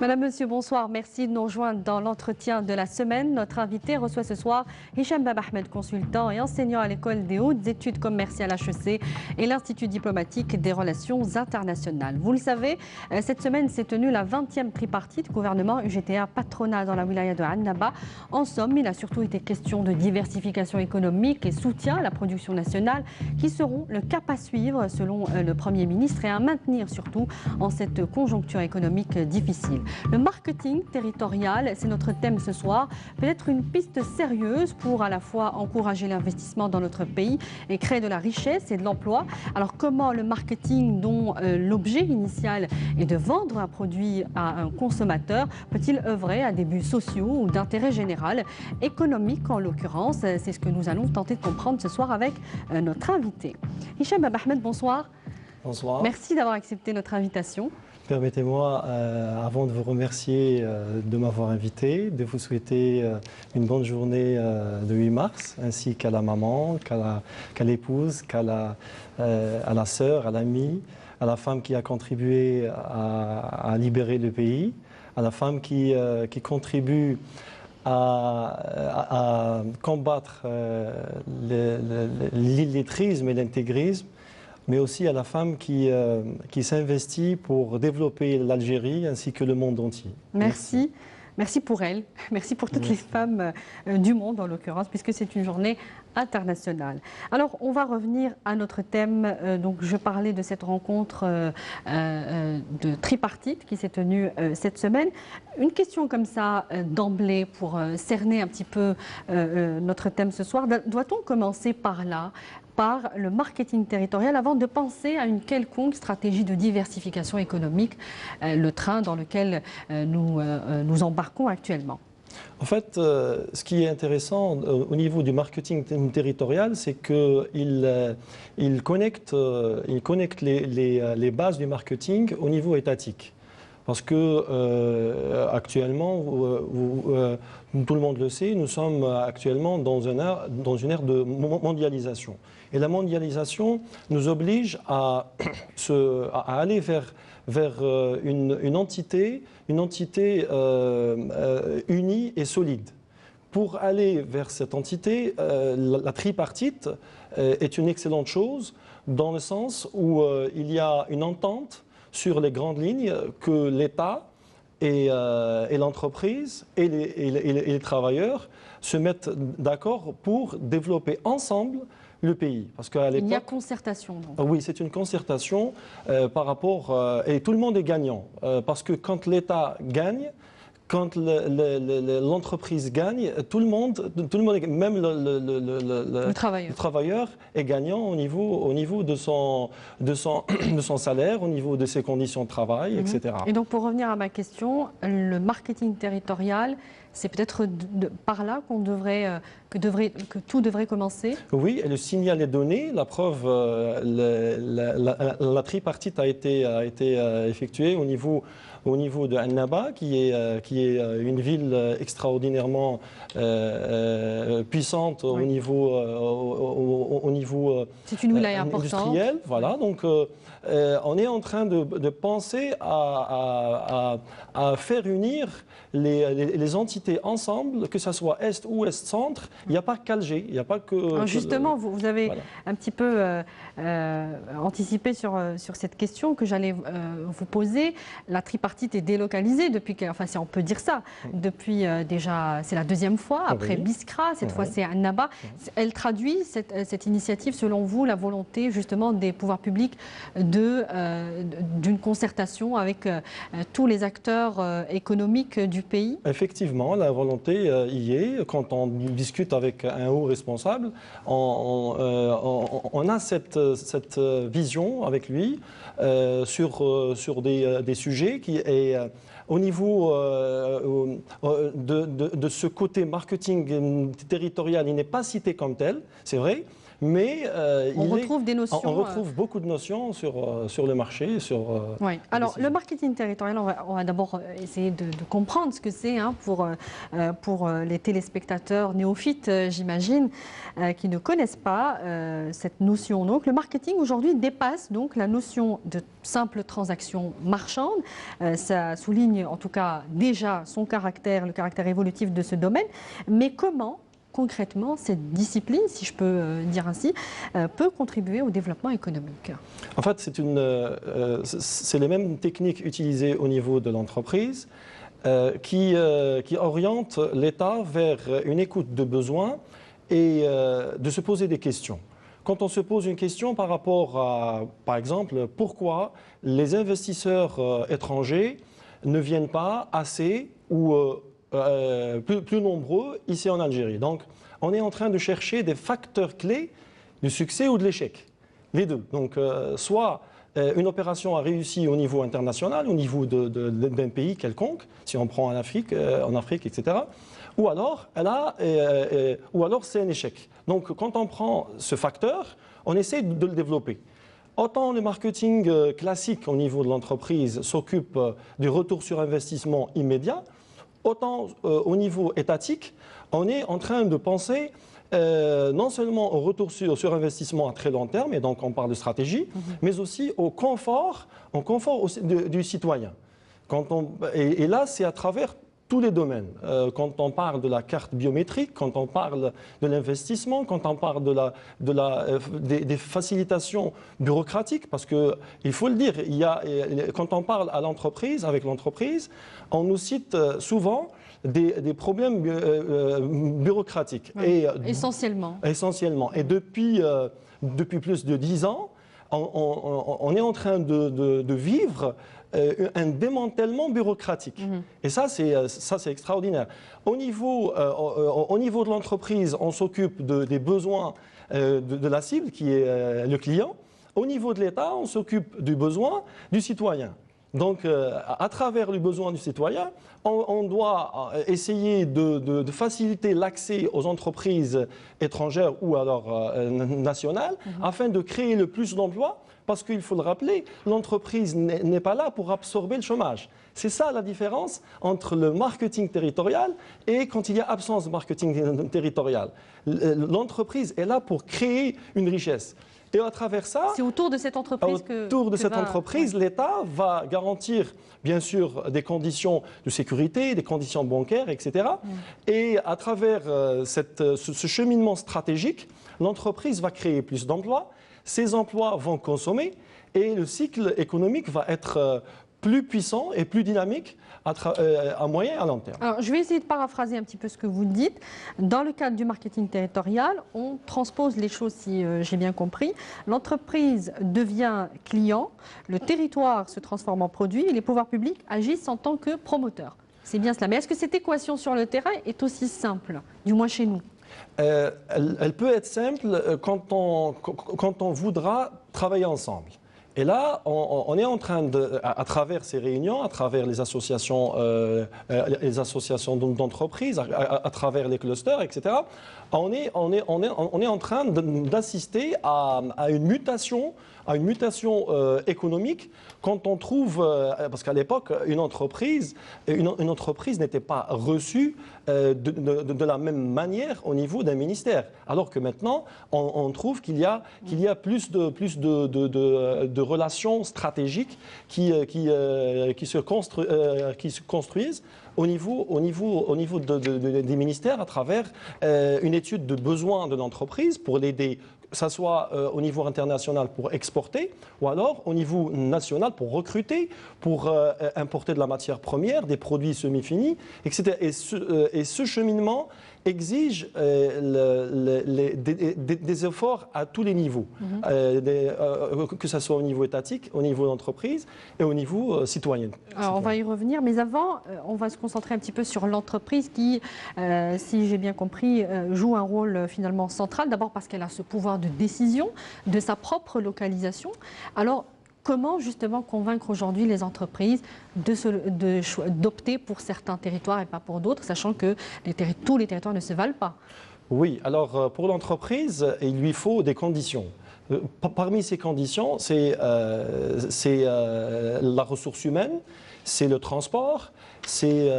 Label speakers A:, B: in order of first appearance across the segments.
A: Madame, Monsieur, bonsoir. Merci de nous rejoindre dans l'entretien de la semaine. Notre invité reçoit ce soir Hicham Bab Ahmed, consultant et enseignant à l'école des hautes études commerciales HEC et l'Institut diplomatique des relations internationales. Vous le savez, cette semaine s'est tenue la 20e tripartite gouvernement UGTA patronat dans la wilaya de Annaba. En somme, il a surtout été question de diversification économique et soutien à la production nationale qui seront le cap à suivre selon le Premier ministre et à maintenir surtout en cette conjoncture économique difficile. Le marketing territorial, c'est notre thème ce soir. Peut-être une piste sérieuse pour à la fois encourager l'investissement dans notre pays et créer de la richesse et de l'emploi. Alors comment le marketing, dont l'objet initial est de vendre un produit à un consommateur, peut-il œuvrer à des buts sociaux ou d'intérêt général, économique en l'occurrence? C'est ce que nous allons tenter de comprendre ce soir avec notre invité. Hicham Bab Ahmed, bonsoir.
B: Bonsoir.
A: Merci d'avoir accepté notre invitation.
B: Permettez-moi, avant de vous remercier de m'avoir invité, de vous souhaiter une bonne journée de 8 mars, ainsi qu'à la maman, qu'à l'épouse, à la sœur, à l'amie, à la femme qui a contribué à libérer le pays, à la femme qui contribue à combattre l'illettrisme et l'intégrisme, mais aussi à la femme qui s'investit pour développer l'Algérie ainsi que le monde entier.
A: Merci. Merci pour elle. Merci pour toutes les femmes du monde, en l'occurrence, puisque c'est une journée internationale. Alors, on va revenir à notre thème. Donc, je parlais de cette rencontre de tripartite qui s'est tenue cette semaine. Une question comme ça, d'emblée, pour cerner un petit peu notre thème ce soir. Doit-on commencer par là, par le marketing territorial, avant de penser à une quelconque stratégie de diversification économique, le train dans lequel nous embarquons actuellement?
B: En fait, ce qui est intéressant au niveau du marketing territorial, c'est qu'il connecte les bases du marketing au niveau étatique. Parce que actuellement, tout le monde le sait, nous sommes actuellement dans une ère de mondialisation. Et la mondialisation nous oblige à aller vers une entité unie et solide. Pour aller vers cette entité, la tripartite est une excellente chose dans le sens où il y a une entente sur les grandes lignes que l'État et l'entreprise et les travailleurs se mettent d'accord pour développer ensemble le pays. Parce qu'à l'époque,
A: il y a concertation. Donc.
B: Oui, c'est une concertation par rapport... et tout le monde est gagnant. Parce que quand l'État gagne, quand l'entreprise gagne, tout le monde même le travailleur est gagnant au niveau de son salaire, au niveau de ses conditions de travail, etc.
A: Et donc, pour revenir à ma question, le marketing territorial, c'est peut-être par là que tout devrait commencer?
B: Oui, et le signal est donné. La preuve, la tripartite a été effectuée au niveau de Annaba, qui est une ville extraordinairement puissante au niveau
A: c'est une wilaya
B: industriel.
A: importante.
B: Voilà, donc on est en train de penser à faire unir les entités ensemble, que ce soit Est, Ouest, Centre. Il n'y a pas qu'Alger, il n'y a pas que...
A: Justement, vous avez voilà. un petit peu anticipé sur cette question que j'allais vous poser. La tripartite est délocalisée depuis, enfin si on peut dire ça, depuis déjà, c'est la deuxième fois, après Biskra, cette fois c'est Annaba. Elle traduit cette initiative, selon vous, la volonté justement des pouvoirs publics d'une concertation avec tous les acteurs économiques du pays?
B: Effectivement, la volonté y est. Quand on discute avec un haut responsable, on a cette vision avec lui sur des sujets qui est au niveau de ce côté marketing territorial. Il n'est pas cité comme tel, c'est vrai. mais
A: on retrouve des notions.
B: On retrouve beaucoup de notions sur le marché.
A: Oui. Alors, le marketing territorial, on va d'abord essayer de comprendre ce que c'est pour les téléspectateurs néophytes, j'imagine, qui ne connaissent pas cette notion. Donc, le marketing aujourd'hui dépasse donc la notion de simple transaction marchande. Ça souligne en tout cas déjà le caractère évolutif de ce domaine. Mais comment concrètement cette discipline, si je peux dire ainsi, peut contribuer au développement économique?
B: En fait, c'est les mêmes techniques utilisées au niveau de l'entreprise qui orientent l'État vers une écoute de besoins et de se poser des questions. Quand on se pose une question par rapport à, par exemple, pourquoi les investisseurs étrangers ne viennent pas assez ou plus nombreux ici en Algérie. Donc, on est en train de chercher des facteurs clés du succès ou de l'échec. Les deux. Donc, soit une opération a réussi au niveau international, au niveau d'un pays quelconque, si on prend en Afrique, etc. Ou alors, c'est un échec. Donc, quand on prend ce facteur, on essaie de le développer. Autant le marketing classique au niveau de l'entreprise s'occupe du retour sur investissement immédiat, autant au niveau étatique, on est en train de penser non seulement au retour sur investissement à très long terme, et donc on parle de stratégie, mais aussi au confort du citoyen. Et là, c'est à travers tous les domaines. Quand on parle de la carte biométrique, quand on parle de l'investissement, quand on parle des facilitations bureaucratiques, parce qu'il faut le dire, quand on parle avec l'entreprise, on nous cite souvent des problèmes bureaucratiques.
A: Oui, essentiellement.
B: Essentiellement. Et depuis plus de 10 ans, on est en train de vivre un démantèlement bureaucratique. Et ça, c'est extraordinaire. Au niveau de l'entreprise, on s'occupe des besoins de la cible, qui est le client. Au niveau de l'État, on s'occupe du besoin du citoyen. Donc, à travers le besoin du citoyen, on doit essayer de faciliter l'accès aux entreprises étrangères ou alors nationales afin de créer le plus d'emplois. Parce qu'il faut le rappeler, l'entreprise n'est pas là pour absorber le chômage. C'est ça la différence entre le marketing territorial et quand il y a absence de marketing territorial. L'entreprise est là pour créer une richesse. Et à travers ça,
A: c'est autour de cette entreprise
B: l'État va garantir, bien sûr, des conditions de sécurité, des conditions bancaires, etc. Et à travers ce cheminement stratégique, l'entreprise va créer plus d'emplois. Ces emplois vont consommer et le cycle économique va être plus puissant et plus dynamique à moyen et à long terme.
A: Alors, je vais essayer de paraphraser un petit peu ce que vous dites. Dans le cadre du marketing territorial, on transpose les choses, si j'ai bien compris. L'entreprise devient client, le territoire se transforme en produit et les pouvoirs publics agissent en tant que promoteurs. C'est bien cela. Mais est-ce que cette équation sur le terrain est aussi simple, du moins chez nous ?
B: Elle peut être simple quand on voudra travailler ensemble. Et là, on est en train à travers ces réunions, à travers les associations d'entreprises, à travers les clusters, etc., on est en train d'assister à une mutation économique quand on trouve, parce qu'à l'époque, une entreprise n'était pas reçue de la même manière au niveau d'un ministère, alors que maintenant, on trouve qu'il y a plus de relations stratégiques qui se construisent au niveau des ministères à travers une étude de besoins de l'entreprise pour l'aider, que ce soit au niveau international pour exporter ou alors au niveau national pour recruter, pour importer de la matière première, des produits semi-finis, etc. Et ce cheminement exige des efforts à tous les niveaux, que ce soit au niveau étatique, au niveau d'entreprise et au niveau citoyen.
A: Alors on va y revenir, mais avant, on va se concentrer un petit peu sur l'entreprise qui, si j'ai bien compris, joue un rôle finalement central, d'abord parce qu'elle a ce pouvoir de décision de sa propre localisation. Alors, comment justement convaincre aujourd'hui les entreprises d'opter pour certains territoires et pas pour d'autres, sachant que tous les territoires ne se valent pas?
B: Oui, alors pour l'entreprise, il lui faut des conditions. Parmi ces conditions, c'est la ressource humaine, c'est le transport, c'est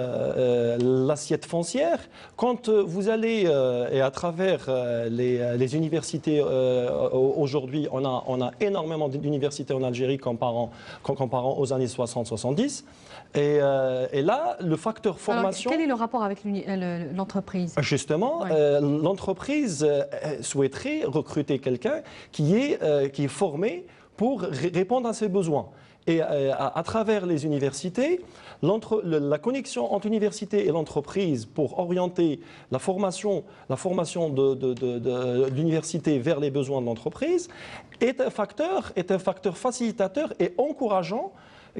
B: l'assiette foncière. Quand vous allez, et à travers les universités, aujourd'hui, on a énormément d'universités en Algérie comparant aux années 60-70. Et là, le facteur formation...
A: Alors, quel est le rapport avec l'entreprise?
B: Justement, l'entreprise souhaiterait recruter quelqu'un qui est formé pour répondre à ses besoins. Et à travers les universités, la connexion entre l'université et l'entreprise pour orienter la formation de l'université vers les besoins de l'entreprise est un facteur facilitateur et encourageant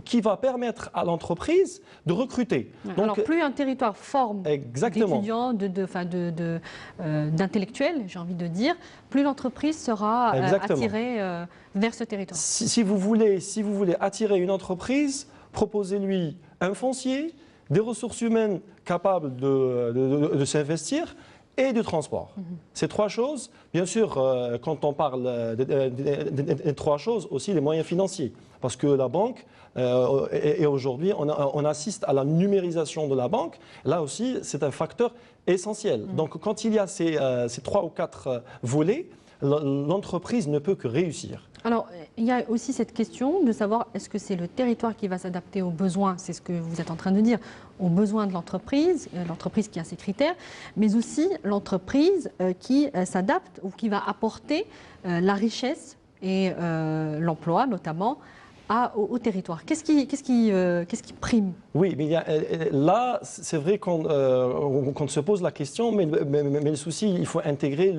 B: qui va permettre à l'entreprise de recruter.
A: Donc, alors, plus un territoire forme d'étudiants, d'intellectuels, j'ai envie de dire, plus l'entreprise sera attirée vers ce territoire.
B: Si vous voulez attirer une entreprise, proposez-lui un foncier, des ressources humaines capables de s'investir et du transport. Ces trois choses, bien sûr, quand on parle des trois choses, aussi les moyens financiers. Parce que la banque, et aujourd'hui, on assiste à la numérisation de la banque. Là aussi, c'est un facteur essentiel. Donc, quand il y a ces trois ou quatre volets, l'entreprise ne peut que réussir.
A: Alors, il y a aussi cette question de savoir est-ce que c'est le territoire qui va s'adapter aux besoins, c'est ce que vous êtes en train de dire, aux besoins de l'entreprise qui a ses critères, mais aussi l'entreprise qui s'adapte ou qui va apporter la richesse et l'emploi notamment au territoire. Qu'est-ce qui prime?
B: Oui, mais là, c'est vrai qu'on se pose la question, mais le souci, il faut intégrer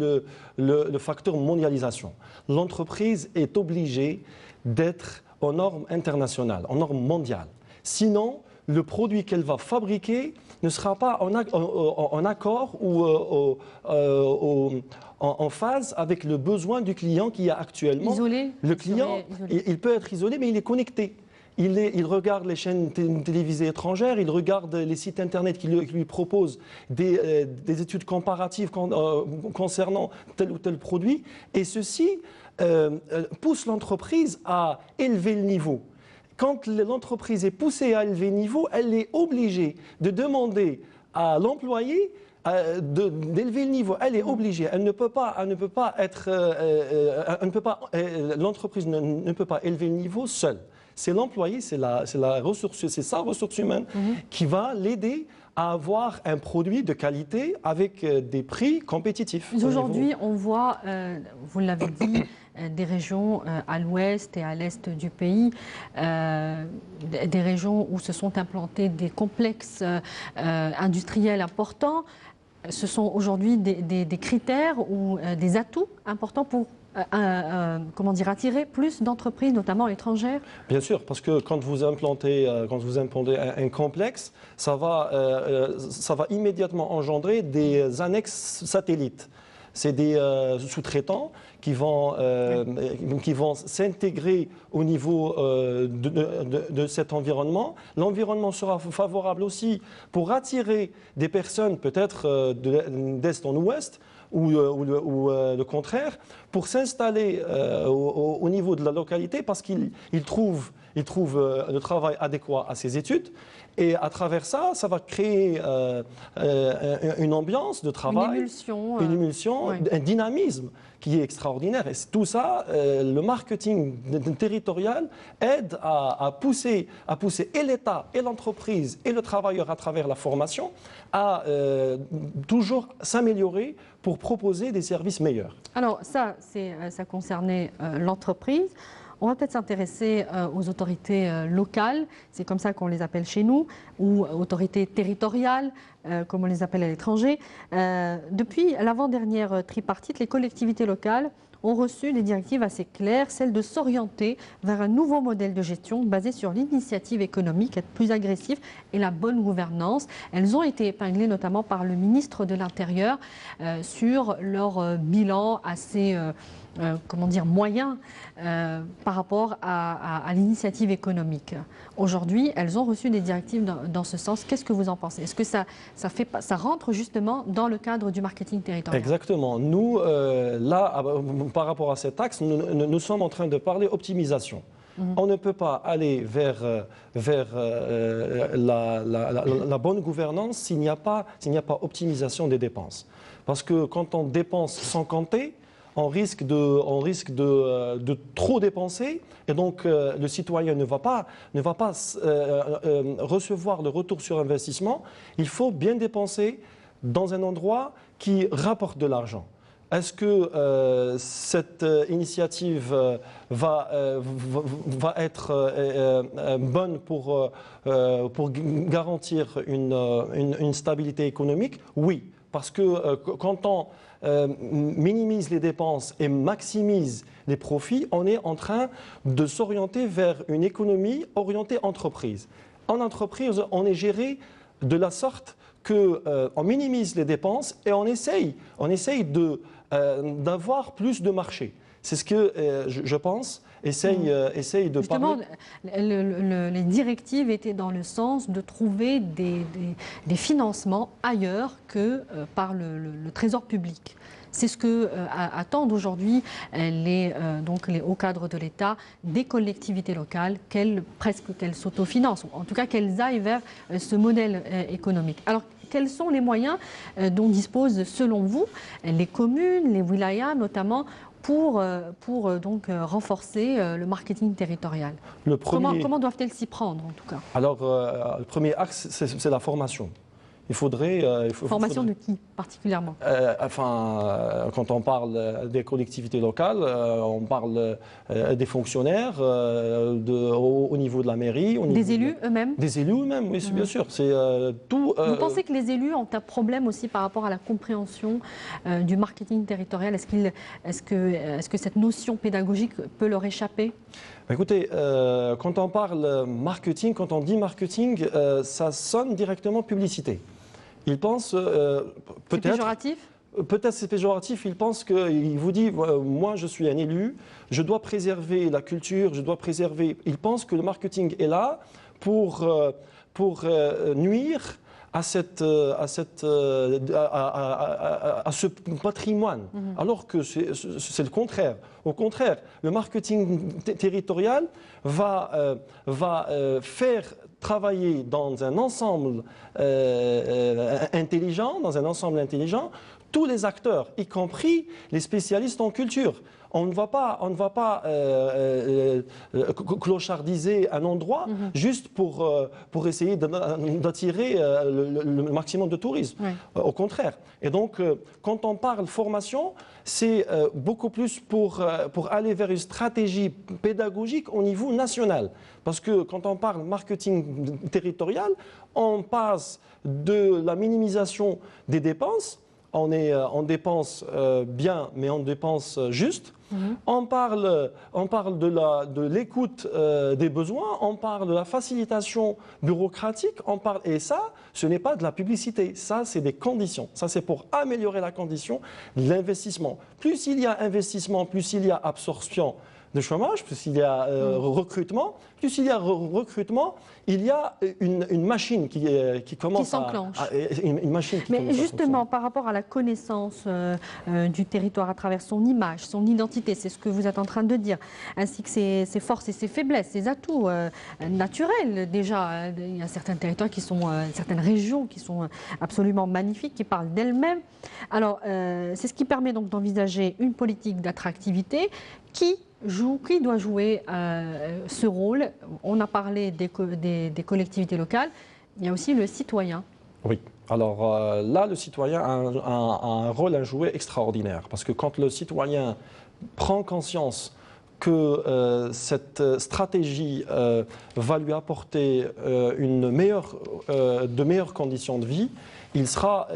B: le facteur mondialisation. L'entreprise est obligée d'être aux normes internationales, aux normes mondiales. Sinon, le produit qu'elle va fabriquer ne sera pas en accord ou en phase avec le besoin du client qui a actuellement.
A: Isolé.
B: Le client, il peut être isolé, mais il est connecté. Il regarde les chaînes télévisées étrangères, il regarde les sites internet qui lui proposent des études comparatives concernant tel ou tel produit. Et ceci pousse l'entreprise à élever le niveau. Quand l'entreprise est poussée à élever le niveau, elle est obligée de demander à l'employé d'élever le niveau. Elle est obligée. L'entreprise ne peut pas élever le niveau seule. C'est l'employé, c'est sa ressource humaine qui va l'aider à avoir un produit de qualité avec des prix compétitifs.
A: Aujourd'hui, on voit, vous l'avez dit, des régions à l'ouest et à l'est du pays, des régions où se sont implantés des complexes industriels importants. Ce sont aujourd'hui des critères ou des atouts importants pour attirer plus d'entreprises, notamment étrangères? Bien
B: sûr, parce que quand vous implantez un complexe, ça va immédiatement engendrer des annexes satellites. C'est des sous-traitants qui vont s'intégrer au niveau de cet environnement. L'environnement sera favorable aussi pour attirer des personnes peut-être d'est en ouest, ou le contraire, pour s'installer au niveau de la localité parce qu'ils trouvent le travail adéquat à ses études. Et à travers ça, ça va créer une ambiance de travail, une émulsion, un dynamisme qui est extraordinaire. Et tout ça, le marketing territorial aide à pousser et l'État, et l'entreprise, et le travailleur à travers la formation à toujours s'améliorer pour proposer des services meilleurs.
A: Alors ça concernait l'entreprise. On va peut-être s'intéresser aux autorités locales, c'est comme ça qu'on les appelle chez nous, ou autorités territoriales, comme on les appelle à l'étranger. Depuis l'avant-dernière tripartite, les collectivités locales ont reçu des directives assez claires, celle de s'orienter vers un nouveau modèle de gestion basé sur l'initiative économique, être plus agressif et la bonne gouvernance. Elles ont été épinglées notamment par le ministre de l'Intérieur sur leur bilan assez comment dire, moyens par rapport à l'initiative économique. Aujourd'hui, elles ont reçu des directives dans ce sens. Qu'est-ce que vous en pensez? Est-ce que ça rentre justement dans le cadre du marketing territorial?
B: Exactement. Nous, là, par rapport à cet axe, nous sommes en train de parler optimisation. On ne peut pas aller vers la bonne gouvernance s'il n'y a pas optimisation des dépenses. Parce que quand on dépense sans compter, on risque de trop dépenser et donc le citoyen ne va pas recevoir le retour sur investissement. Il faut bien dépenser dans un endroit qui rapporte de l'argent. Est-ce que cette initiative va être bonne pour garantir une stabilité économique? Oui, parce que quand on minimise les dépenses et maximise les profits, on est en train de s'orienter vers une économie orientée entreprise. En entreprise, on est géré de la sorte qu'on minimise les dépenses et on essaye d'avoir plus de marché. C'est ce que je pense, essaye de
A: Justement,
B: parler.
A: les directives étaient dans le sens de trouver des financements ailleurs que par le trésor public. C'est ce que attendent aujourd'hui les hauts cadres de l'État des collectivités locales, qu'elles s'autofinancent, ou en tout cas qu'elles aillent vers ce modèle économique. Alors, quels sont les moyens dont disposent, selon vous, les communes, les wilayas notamment, pour renforcer le marketing territorial? Comment doivent-elles s'y prendre, en tout cas?
B: Alors, le premier axe, c'est la formation.
A: Formation de qui, particulièrement?
B: Quand on parle des collectivités locales, on parle des fonctionnaires au niveau de la mairie.
A: Des élus eux-mêmes?
B: Des élus eux-mêmes, oui, bien sûr. C'est tout.
A: Vous pensez que les élus ont un problème aussi par rapport à la compréhension du marketing territorial? Est-ce que cette notion pédagogique peut leur échapper?
B: Écoutez, quand on parle marketing, quand on dit marketing, ça sonne directement publicité. Ils pensent peut-être...
A: C'est péjoratif?
B: Peut-être c'est péjoratif. Il vous dit, moi je suis un élu, je dois préserver la culture, je dois préserver... Il pense que le marketing est là pour nuire à ce patrimoine, alors que c'est le contraire. Au contraire, le marketing territorial va faire travailler dans un ensemble intelligent, tous les acteurs, y compris les spécialistes en culture. On ne va pas clochardiser un endroit juste pour essayer d'attirer le maximum de tourisme. Oui. Au contraire. Et donc, quand on parle formation, c'est beaucoup plus pour aller vers une stratégie pédagogique au niveau national. Parce que quand on parle marketing territorial, on passe de la minimisation des dépenses. On dépense bien, mais on dépense juste. On parle de l'écoute des besoins, on parle de la facilitation bureaucratique, et ça, ce n'est pas de la publicité, ça, c'est des conditions. Ça, c'est pour améliorer la condition de l'investissement. Plus il y a investissement, plus il y a absorption de chômage, plus il y a recrutement, il y a une machine qui commence
A: qui s'enclenche.
B: Une machine qui
A: Mais justement, par rapport à la connaissance du territoire à travers son image, son identité, c'est ce que vous êtes en train de dire, ainsi que ses forces et ses faiblesses, ses atouts naturels. Déjà, il y a certains territoires certaines régions qui sont absolument magnifiques, qui parlent d'elles-mêmes. Alors, c'est ce qui permet donc d'envisager une politique d'attractivité qui doit jouer ce rôle. On a parlé des collectivités locales, il y a aussi le citoyen.
B: Oui, alors là, le citoyen a un rôle à jouer extraordinaire, parce que quand le citoyen prend conscience que cette stratégie va lui apporter de meilleures conditions de vie, il sera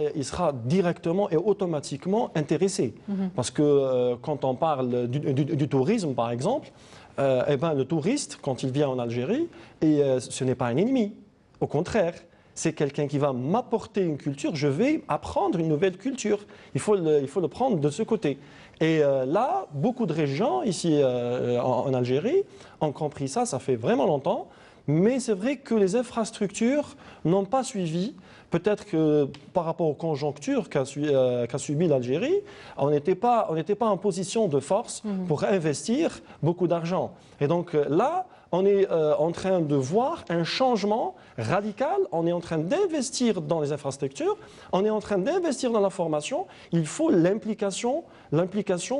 B: directement et automatiquement intéressé. Parce que quand on parle du tourisme, par exemple, le touriste, quand il vient en Algérie, ce n'est pas un ennemi. Au contraire, c'est quelqu'un qui va m'apporter une culture, je vais apprendre une nouvelle culture. Il faut le prendre de ce côté. Et là, beaucoup de régions ici en Algérie ont compris ça, ça fait vraiment longtemps. Mais c'est vrai que les infrastructures n'ont pas suivi. Peut-être que par rapport aux conjonctures qu'a subi l'Algérie, on n'était pas en position de force pour investir beaucoup d'argent. Et donc là, on est en train de voir un changement radical. On est en train d'investir dans les infrastructures. On est en train d'investir dans la formation. Il faut l'implication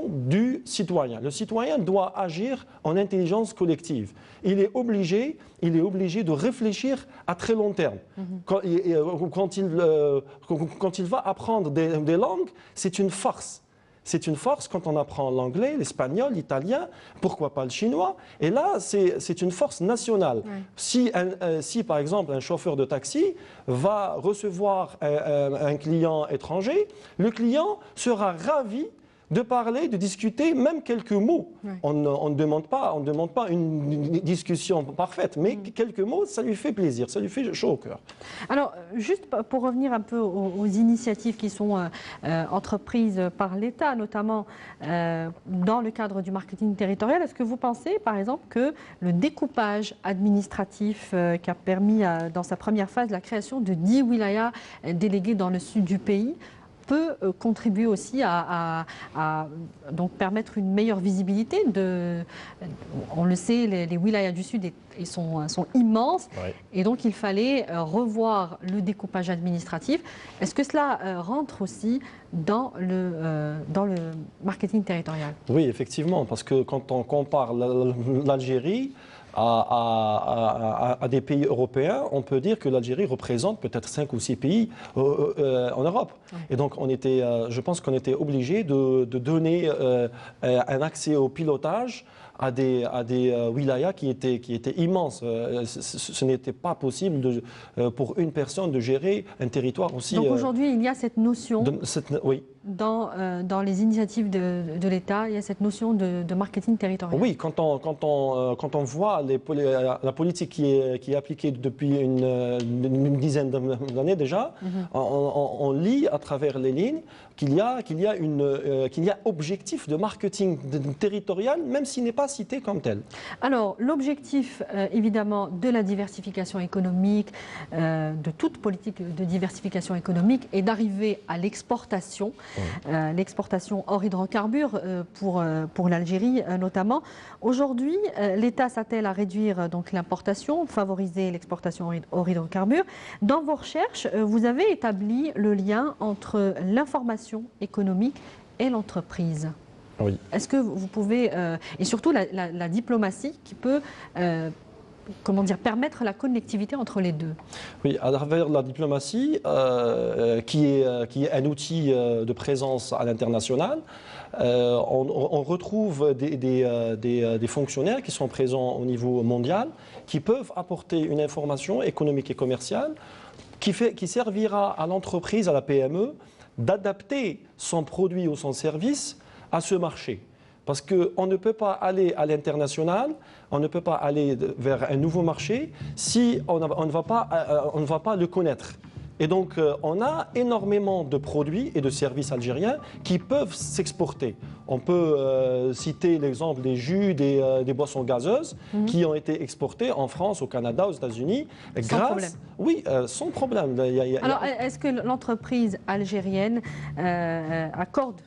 B: du citoyen. Le citoyen doit agir en intelligence collective. Il est obligé de réfléchir à très long terme. Quand il va apprendre des langues, c'est une farce. C'est une force quand on apprend l'anglais, l'espagnol, l'italien, pourquoi pas le chinois. Et là, c'est une force nationale. Oui. Si, par exemple, un chauffeur de taxi va recevoir un client étranger, le client sera ravi de parler, de discuter, même quelques mots. Oui. On ne demande pas une discussion parfaite, mais quelques mots, ça lui fait plaisir, ça lui fait chaud au cœur.
A: Alors, juste pour revenir un peu aux initiatives qui sont entreprises par l'État, notamment dans le cadre du marketing territorial, est-ce que vous pensez, par exemple, que le découpage administratif qui a permis, dans sa première phase, la création de 10 wilayas délégués dans le sud du pays, peut contribuer aussi à donc permettre une meilleure visibilité on le sait, les wilayas du Sud sont immenses, ouais. Et donc il fallait revoir le découpage administratif. Est-ce que cela rentre aussi dans le marketing territorial?
B: Oui, effectivement, parce que quand on compare l'Algérie à des pays européens, on peut dire que l'Algérie représente peut-être 5 ou 6 pays en Europe. Oui. Et donc, je pense qu'on était obligé de donner un accès au pilotage à des wilayas qui étaient immenses. Ce n'était pas possible pour une personne de gérer un territoire aussi...
A: Donc aujourd'hui, il y a cette notion...
B: oui.
A: Dans les initiatives de l'État, il y a cette notion de marketing territorial.
B: Oui, quand on voit la politique qui est appliquée depuis une dizaine d'années déjà, on lit à travers les lignes qu'il y a objectif de marketing territorial, même s'il n'est pas cité comme tel.
A: Alors, l'objectif, évidemment, de la diversification économique, de toute politique de diversification économique, est d'arriver à l'exportation. L'exportation hors hydrocarbures pour l'Algérie notamment. Aujourd'hui, l'État s'attelle à réduire donc l'importation, favoriser l'exportation hors hydrocarbures. Dans vos recherches, vous avez établi le lien entre l'information économique et l'entreprise.
B: Oui.
A: Est-ce que vous pouvez, et surtout la diplomatie qui peut permettre la connectivité entre les deux?
B: Oui, à travers la diplomatie, qui est un outil de présence à l'international, on retrouve des fonctionnaires qui sont présents au niveau mondial, qui peuvent apporter une information économique et commerciale qui servira à l'entreprise, à la PME, d'adapter son produit ou son service à ce marché. Parce qu'on ne peut pas aller à l'international, on ne peut pas aller vers un nouveau marché si on ne va pas le connaître. Et donc, on a énormément de produits et de services algériens qui peuvent s'exporter. On peut citer l'exemple des jus, des boissons gazeuses qui ont été exportés en France, au Canada, aux États-Unis.
A: Sans problème.
B: Oui, sans problème.
A: Alors, est-ce que l'entreprise algérienne accorde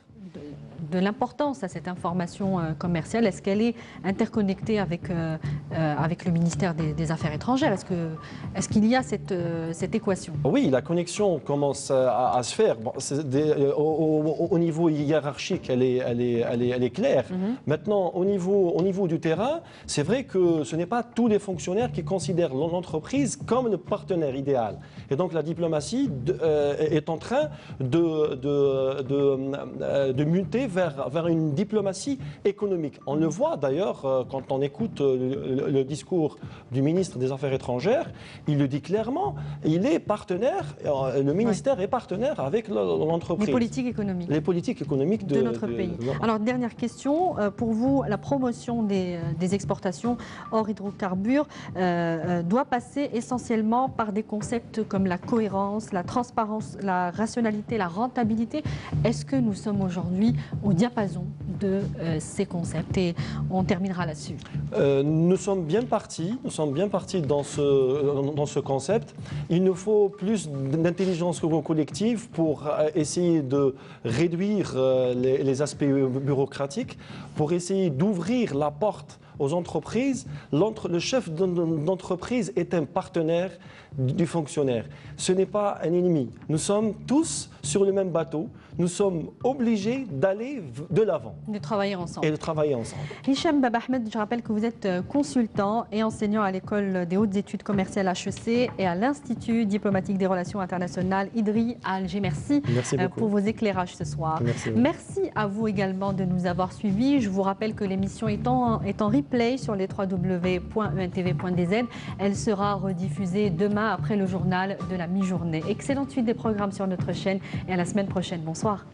A: de l'importance à cette information commerciale? Est-ce qu'elle est interconnectée avec le ministère des Affaires étrangères? Est-ce qu'il y a cette équation?
B: Oui, la connexion commence à se faire. Bon, au niveau hiérarchique, elle est claire. Maintenant, au niveau du terrain, c'est vrai que ce n'est pas tous les fonctionnaires qui considèrent l'entreprise comme le partenaire idéal. Et donc la diplomatie est en train de muter vers vers une diplomatie économique. On le voit d'ailleurs quand on écoute le discours du ministre des Affaires étrangères, il le dit clairement, il est partenaire, le ministère est partenaire avec l'entreprise.
A: Les politiques économiques.
B: Les politiques économiques
A: de notre pays. Alors, dernière question, pour vous, la promotion des exportations hors hydrocarbures doit passer essentiellement par des concepts comme la cohérence, la transparence, la rationalité, la rentabilité. Est-ce que nous sommes aujourd'hui au diapason de ces concepts? Et on terminera là-dessus.
B: Nous sommes bien partis dans ce concept. Il nous faut plus d'intelligence collective pour essayer de réduire les aspects bureaucratiques, pour essayer d'ouvrir la porte aux entreprises. Le chef d'entreprise est un partenaire du fonctionnaire. Ce n'est pas un ennemi. Nous sommes tous sur le même bateau. Nous sommes obligés d'aller de l'avant.
A: De travailler ensemble.
B: Et de travailler ensemble.
A: Hicham Baba Ahmed, je rappelle que vous êtes consultant et enseignant à l'école des hautes études commerciales HEC et à l'Institut diplomatique des relations internationales IDRI à Alger. Merci pour vos éclairages ce soir. Merci à vous également de nous avoir suivis. Je vous rappelle que l'émission est en replay sur les www.entv.dz. Elle sera rediffusée demain après le journal de la mi-journée. Excellente suite des programmes sur notre chaîne et à la semaine prochaine. Bonsoir.